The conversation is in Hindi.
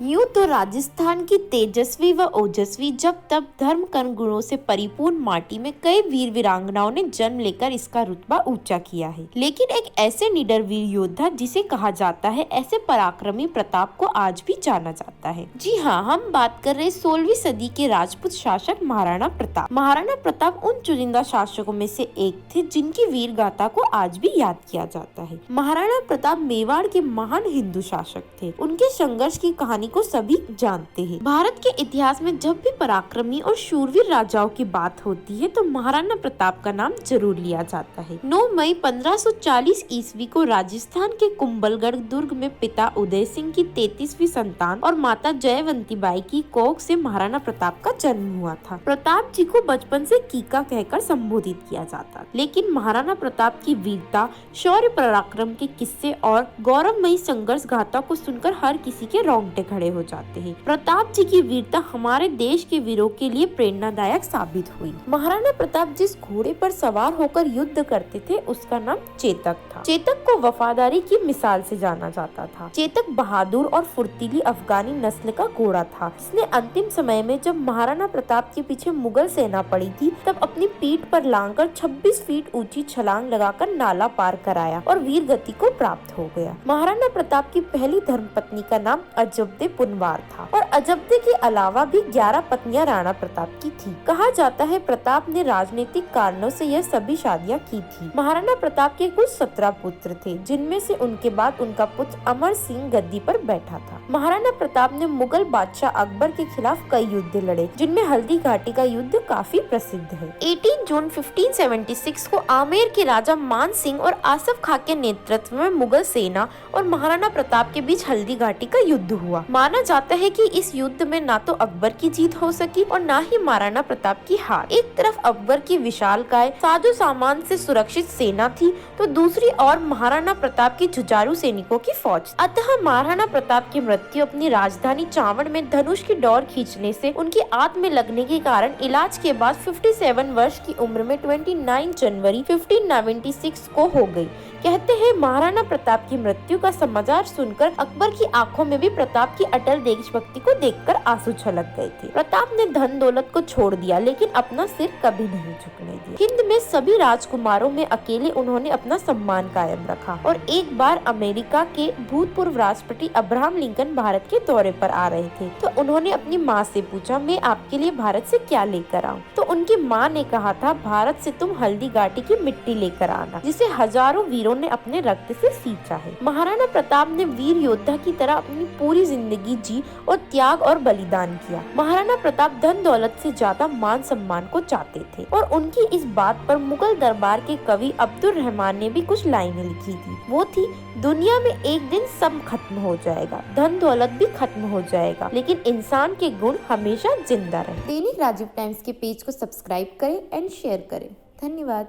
यूं तो राजस्थान की तेजस्वी व ओजस्वी जब तब धर्म कर्म गुणों से परिपूर्ण माटी में कई वीर वीरांगनाओं ने जन्म लेकर इसका रुतबा ऊंचा किया है, लेकिन एक ऐसे निडर वीर योद्धा जिसे कहा जाता है ऐसे पराक्रमी प्रताप को आज भी जाना जाता है। जी हाँ, हम बात कर रहे 16वीं सदी के राजपूत शासक महाराणा प्रताप। महाराणा प्रताप उन चुनिंदा शासकों में से एक थे जिनकी वीर गाथा को आज भी याद किया जाता है। महाराणा प्रताप मेवाड़ के महान हिंदू शासक थे। उनके संघर्ष की कहानी को सभी जानते हैं। भारत के इतिहास में जब भी पराक्रमी और शूरवीर राजाओं की बात होती है तो महाराणा प्रताप का नाम जरूर लिया जाता है। 9 मई 1540 ईस्वी को राजस्थान के कुंभलगढ़ दुर्ग में पिता उदय सिंह की 33वीं संतान और माता जयवंती बाई की कोख से महाराणा प्रताप का जन्म हुआ था। प्रताप जी को बचपन से कीका कहकर संबोधित किया जाता, लेकिन महाराणा प्रताप की वीरता, शौर्य, पराक्रम के किस्से और गौरवमयी संघर्ष गाथा को सुनकर हर किसी के रोंगटे खड़े हो जाते हैं। प्रताप जी की वीरता हमारे देश के वीरों के लिए प्रेरणादायक साबित हुई। महाराणा प्रताप जिस घोड़े पर सवार होकर युद्ध करते थे उसका नाम चेतक था। चेतक को वफादारी की मिसाल से जाना जाता था। चेतक बहादुर और फुर्तीली अफगानी नस्ल का घोड़ा था। इसने अंतिम समय में जब महाराणा प्रताप के पीछे मुगल सेना पड़ी थी तब अपनी पीठ पर लांघकर 26 फीट ऊंची छलांग लगाकर नाला पार कराया और वीर गति को प्राप्त हो गया। महाराणा प्रताप की पहली धर्मपत्नी का नाम अजबदे पुनवार था और अजबदे के अलावा भी 11 पत्नियां राणा प्रताप की थी। कहा जाता है प्रताप ने राजनीतिक कारणों से यह सभी शादियां की थी। महाराणा प्रताप के कुल 17 पुत्र थे, जिनमें से उनके बाद उनका पुत्र अमर सिंह गद्दी पर बैठा था। महाराणा प्रताप ने मुगल बादशाह अकबर के खिलाफ कई युद्ध लड़े, जिनमें हल्दी घाटी का युद्ध काफी प्रसिद्ध है। 18 जून 1576 को आमेर के राजा मान सिंह और आसफ खां के नेतृत्व में मुगल सेना और महाराणा प्रताप के बीच हल्दी घाटी का युद्ध हुआ। माना जाता है कि इस युद्ध में ना तो अकबर की जीत हो सकी और ना ही महाराणा प्रताप की हार। एक तरफ अकबर की विशालकाय साजो सामान से सुरक्षित सेना थी तो दूसरी ओर महाराणा प्रताप की जुझारू सैनिकों की फौज। अतः महाराणा प्रताप की मृत्यु अपनी राजधानी चावड़ में धनुष की डोर खींचने से उनकी आंत में लगने के कारण इलाज के बाद 57 वर्ष की उम्र में 29 जनवरी 1596 को हो गई। कहते हैं महाराणा प्रताप की मृत्यु का समाचार सुनकर अकबर की आंखों में भी प्रताप की अटल देशभक्ति को देखकर आंसू छलक गए थे। प्रताप ने धन दौलत को छोड़ दिया लेकिन अपना सिर कभी नहीं झुकने दिया। हिंद में सभी राजकुमारों में अकेले उन्होंने अपना सम्मान कायम रखा और एक बार अमेरिका के भूतपूर्व राष्ट्रपति अब्राहम लिंकन भारत के दौरे पर आ रहे थे तो उन्होंने अपनी माँ से पूछा, मैं आपके लिए भारत से क्या लेकर आऊँ? तो उनकी माँ ने कहा था, भारत से तुम हल्दी घाटी की मिट्टी लेकर आना, जिसे हजारों वीरों ने अपने रक्त से सींचा है। महाराणा प्रताप ने वीर योद्धा की तरह अपनी पूरी जिंदगी जी और त्याग और बलिदान किया। महाराणा प्रताप धन दौलत से ज्यादा मान सम्मान को चाहते थे और उनकी इस बात पर मुगल दरबार के कवि अब्दुल रहमान ने भी कुछ लाइनें लिखी थी। वो थी, दुनिया में एक दिन सब खत्म हो जाएगा, धन दौलत भी खत्म हो जाएगा, लेकिन इंसान के गुण हमेशा जिंदा रहे। दैनिक राजीव टाइम्स के पेज को सब्सक्राइब करें एंड शेयर करें। धन्यवाद।